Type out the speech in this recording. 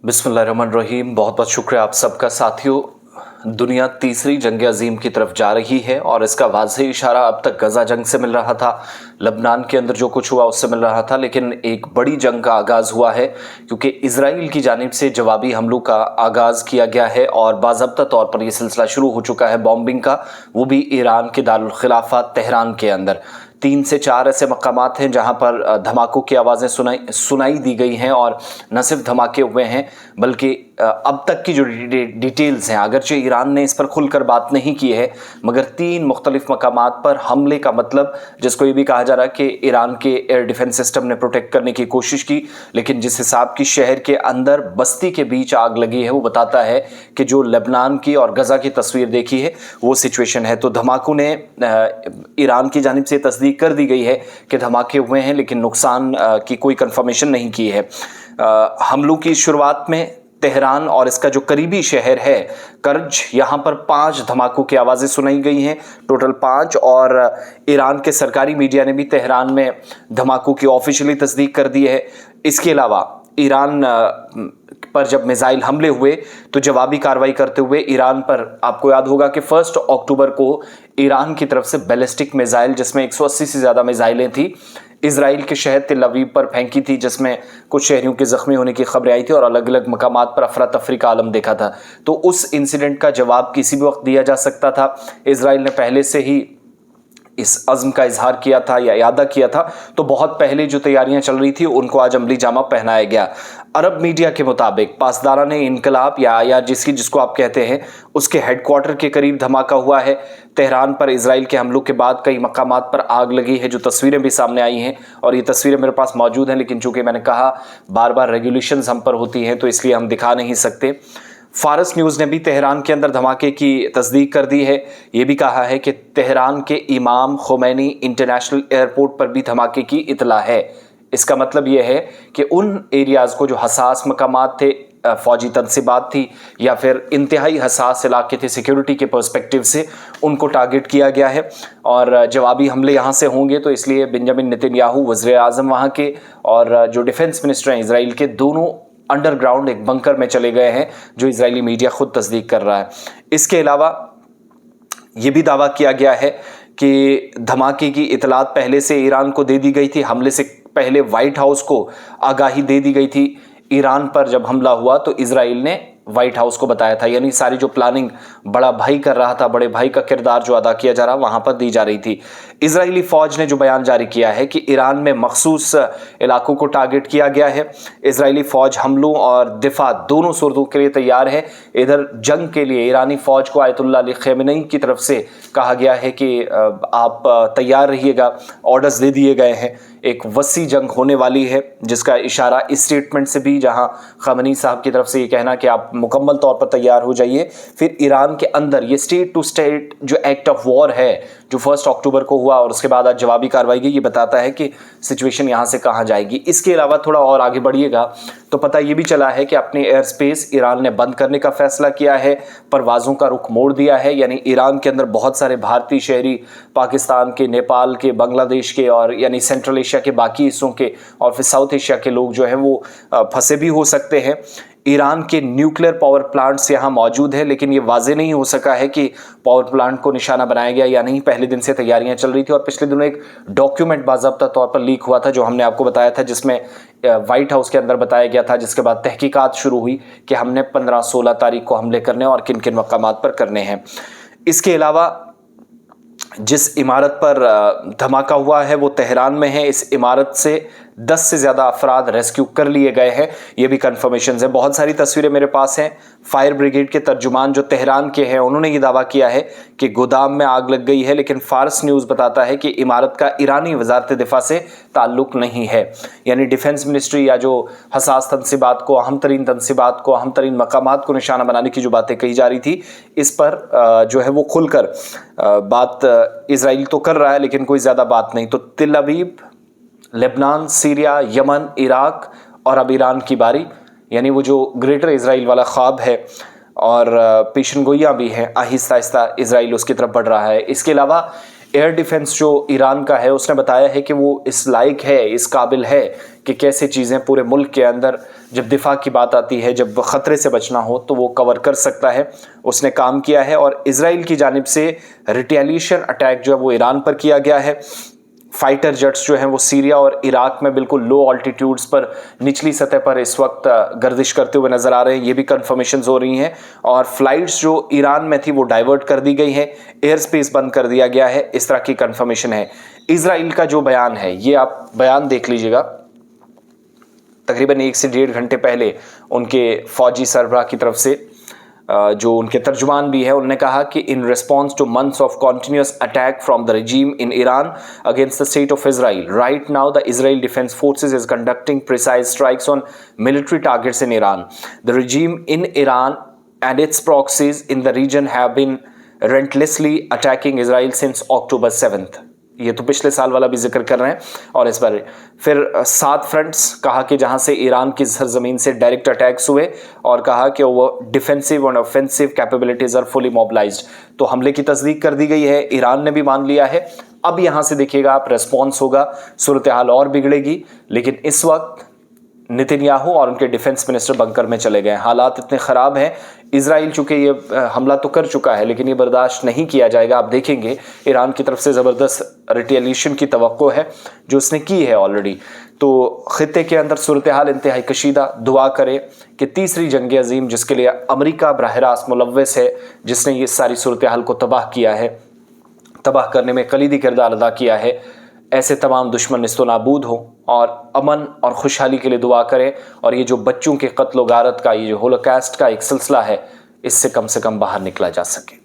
बिस्मिल्लाहिर्रहमानिर्रहीम। बहुत बहुत शुक्रिया आप सबका। साथियों, दुनिया तीसरी जंग अजीम की तरफ जा रही है और इसका वाज़ेह इशारा अब तक गजा जंग से मिल रहा था, लबनान के अंदर जो कुछ हुआ उससे मिल रहा था, लेकिन एक बड़ी जंग का आगाज़ हुआ है क्योंकि इजराइल की जानिब से जवाबी हमलों का आगाज़ किया गया है और बाज़ाब्ता तौर पर यह सिलसिला शुरू हो चुका है बॉम्बिंग का, वो भी ईरान के दारुल खिलाफा तेहरान के अंदर। 3 से 4 ऐसे मकामात हैं जहां पर धमाकों की आवाज़ें सुनाई दी गई हैं और न सिर्फ धमाके हुए हैं बल्कि अब तक की जो डिटेल्स हैं, अगरचे ईरान ने इस पर खुलकर बात नहीं की है, मगर 3 मुख्तलिफ मकामात पर हमले का मतलब, जिसको ये भी कहा जा रहा है कि ईरान के एयर डिफेंस सिस्टम ने प्रोटेक्ट करने की कोशिश की, लेकिन जिस हिसाब की शहर के अंदर बस्ती के बीच आग लगी है वो बताता है कि जो लेबनान की और गजा की तस्वीर देखी है वो सिचुएशन है। तो धमाकों ने ईरान की जानिब से तस्दीक कर दी गई है कि धमाके हुए हैं, लेकिन नुकसान की कोई कंफर्मेशन नहीं की है। हमलों की शुरुआत में तेहरान और इसका जो करीबी शहर है कर्ज, यहाँ पर 5 धमाकों की आवाज़ें सुनाई गई हैं, टोटल 5। और ईरान के सरकारी मीडिया ने भी तेहरान में धमाकों की ऑफिशियली तस्दीक कर दी है। इसके अलावा ईरान पर जब मिसाइल हमले हुए तो जवाबी कार्रवाई करते हुए ईरान पर, आपको याद होगा कि 1 अक्टूबर को ईरान की तरफ से बैलिस्टिक मिसाइल, जिसमें 180 से ज़्यादा मिसाइलें थी, इजराइल के शहर तेल अवीव पर फेंकी थी, जिसमें कुछ शहरियों के जख्मी होने की खबरें आई थी और अलग अलग मकामात पर अफरा तफरी का आलम देखा था। तो उस इंसिडेंट का जवाब किसी भी वक्त दिया जा सकता था। इजराइल ने पहले से ही इस अज़्म का इजहार किया था या इरादा किया था, तो बहुत पहले जो तैयारियां चल रही थी उनको आज अमली जामा पहनाया गया। अरब मीडिया के मुताबिक पासदारान इनकलाब या जिसको आप कहते हैं, उसके हेडक्वार्टर के करीब धमाका हुआ है। तेहरान पर इजराइल के हमलों के बाद कई मकामात पर आग लगी है, जो तस्वीरें भी सामने आई हैं और ये तस्वीरें मेरे पास मौजूद हैं, लेकिन चूंकि मैंने कहा बार बार रेगुलेशंस हम पर होती हैं तो इसलिए हम दिखा नहीं सकते। फारस न्यूज़ ने भी तेहरान के अंदर धमाके की तस्दीक कर दी है। ये भी कहा है कि तेहरान के इमाम खुमैनी इंटरनेशनल एयरपोर्ट पर भी धमाके की इतला है। इसका मतलब यह है कि उन एरियाज़ को जो हसास मकामात थे, फौजी तनसीबात थी या फिर इंतहाई हसास इलाके थे सिक्योरिटी के पर्सपेक्टिव से, उनको टारगेट किया गया है और जवाबी हमले यहाँ से होंगे। तो इसलिए बेंजामिन नेतन्याहू वज़ीर आज़म वहाँ के और जो डिफेंस मिनिस्टर हैं इसराइल के, दोनों अंडरग्राउंड एक बंकर में चले गए हैं, जो इजरायली मीडिया खुद तस्दीक कर रहा है। इसके अलावा यह भी दावा किया गया है कि धमाके की इतलात पहले से ईरान को दे दी गई थी। हमले से पहले व्हाइट हाउस को आगाही दे दी गई थी। ईरान पर जब हमला हुआ तो इजराइल ने व्हाइट हाउस को बताया था, यानी सारी जो प्लानिंग बड़ा भाई कर रहा था, बड़े भाई का किरदार जो अदा किया जा रहा वहां पर दी जा रही थी। इजरायली फौज ने जो बयान जारी किया है कि ईरान में मखसूस इलाकों को टारगेट किया गया है। इजरायली फौज हमलों और दिफा दोनों सूरतों के लिए तैयार है। इधर जंग के लिए ईरानी फौज को आयतुल्लाह अली खamenei की तरफ से कहा गया है कि आप तैयार रहिएगा, ऑर्डर्स दे दिए गए हैं। एक वसी जंग होने वाली है, जिसका इशारा इस स्टेटमेंट से भी, जहां खamenei साहब की तरफ से ये कहना कि आप मुकम्मल तौर पर तैयार हो जाइए। फिर ईरान के अंदर ये स्टेट टू स्टेट जो एक्ट ऑफ वॉर है, जो 1 अक्टूबर को हुआ और उसके बाद आज जवाबी कार्रवाई की, ये बताता है कि सिचुएशन यहाँ से कहाँ जाएगी। इसके अलावा थोड़ा और आगे बढ़िएगा तो पता ये भी चला है कि अपने एयर स्पेस ईरान ने बंद करने का फैसला किया है, परवाज़ों का रुख मोड़ दिया है। यानी ईरान के अंदर बहुत सारे भारतीय शहरी पाकिस्तान के, नेपाल के, बांग्लादेश के और यानी सेंट्रल एशिया के बाकी हिस्सों के और फिर साउथ एशिया के लोग जो हैं वो फंसे भी हो सकते हैं। ईरान के न्यूक्लियर पावर प्लांट्स यहाँ मौजूद है, लेकिन ये वाजे नहीं हो सका है कि पावर प्लांट को निशाना बनाया गया या नहीं। पहले दिन से तैयारियां चल रही थी और पिछले दिनों एक डॉक्यूमेंट बाज़ाब्ता तौर पर लीक हुआ था, जो हमने आपको बताया था, जिसमें व्हाइट हाउस के अंदर बताया गया था, जिसके बाद तहकीकात शुरू हुई कि हमने 15-16 तारीख को हमले करने और किन किन मकामात पर करने हैं। इसके अलावा जिस इमारत पर धमाका हुआ है वो तेहरान में है। इस इमारत से 10 से ज़्यादा अफराद रेस्क्यू कर लिए गए हैं, ये भी कंफर्मेशन है। बहुत सारी तस्वीरें मेरे पास हैं। फायर ब्रिगेड के तर्जुमान जो तेहरान के हैं उन्होंने ये दावा किया है कि गोदाम में आग लग गई है, लेकिन फारस न्यूज़ बताता है कि इमारत का ईरानी वजारत दिफा से ताल्लुक़ नहीं है। यानी डिफेंस मिनिस्ट्री या जो हसास तनसीबात को, अहम तरीन तनसीबात को, अहम तरीन मकामात को निशाना बनाने की जो बातें कही जा रही थी, इस पर जो है वो खुलकर बात इजराइल तो कर रहा है, लेकिन कोई ज़्यादा बात नहीं। तो तेल Aviv, Lebanon, Syria, Yemen, Iraq और अब ईरान की बारी, यानी वो जो ग्रेटर इजराइल वाला ख्वाब है और पेशन गोइयाँ भी हैं, आहिस्ता आहिस्ता इजराइल उसकी तरफ बढ़ रहा है। इसके अलावा एयर डिफेंस जो ईरान का है उसने बताया है कि वो इस लायक है, इस काबिल है कि कैसे चीज़ें पूरे मुल्क के अंदर जब दिफा की बात आती है, जब ख़तरे से बचना हो तो वो कवर कर सकता है, उसने काम किया है। और इजराइल की जानिब से रिटेलिएशन अटैक जो है वो ईरान पर किया गया है। फाइटर जेट्स जो हैं वो सीरिया और इराक में बिल्कुल लो ऑल्टीट्यूड्स पर, निचली सतह पर इस वक्त गर्दिश करते हुए नजर आ रहे हैं, ये भी कंफर्मेशंस हो रही हैं। और फ्लाइट्स जो ईरान में थी वो डाइवर्ट कर दी गई है, एयर स्पेस बंद कर दिया गया है, इस तरह की कंफर्मेशन है। इजराइल का जो बयान है, ये आप बयान देख लीजिएगा, तकरीबन 1 से 1.5 घंटे पहले उनके फौजी सरबराह की तरफ से जो उनके तर्जुमान भी है, उन्होंने कहा कि in response two months of continuous attack from the regime in Iran against the state of Israel, right now the Israel Defense Forces is conducting precise strikes on military targets in Iran. The regime in Iran and its proxies in the region have been relentlessly attacking Israel since October 7th. ये तो पिछले साल वाला भी जिक्र कर रहे हैं। और इस बार फिर 7 फ्रंट्स कहा कि जहां से ईरान की सरजमीन से डायरेक्ट अटैक्स हुए, और कहा कि वो डिफेंसिव और offensive capabilities are fully mobilised. तो हमले की तस्दीक कर दी गई है, ईरान ने भी मान लिया है। अब यहां से देखिएगा आप, रेस्पॉन्स होगा, सूरत हाल और बिगड़ेगी। लेकिन इस वक्त नेतन्याहू और उनके डिफेंस मिनिस्टर बंकर में चले गए। हालात इतने ख़राब हैं, इजराइल चूँकि ये हमला तो कर चुका है लेकिन ये बर्दाश्त नहीं किया जाएगा। आप देखेंगे ईरान की तरफ से ज़बरदस्त रिटेलिएशन की तवक्को है जो उसने की है ऑलरेडी। तो ख़ित्ते के अंदर सूरत हाल इंतहाई कशीदा। दुआ करें कि तीसरी जंग अजीम, जिसके लिए अमेरिका बराह रास्त मुलव्वस है, जिसने ये सारी सूरत हाल को तबाह किया है, तबाह करने में कलीदी किरदार अदा किया है, ऐसे तमाम दुश्मन निस्तो नाबूद हो और अमन और खुशहाली के लिए दुआ करें। और ये जो बच्चों के कत्ल गारत का, ये जो होलोकॉस्ट का एक सिलसिला है, इससे कम बाहर निकला जा सके।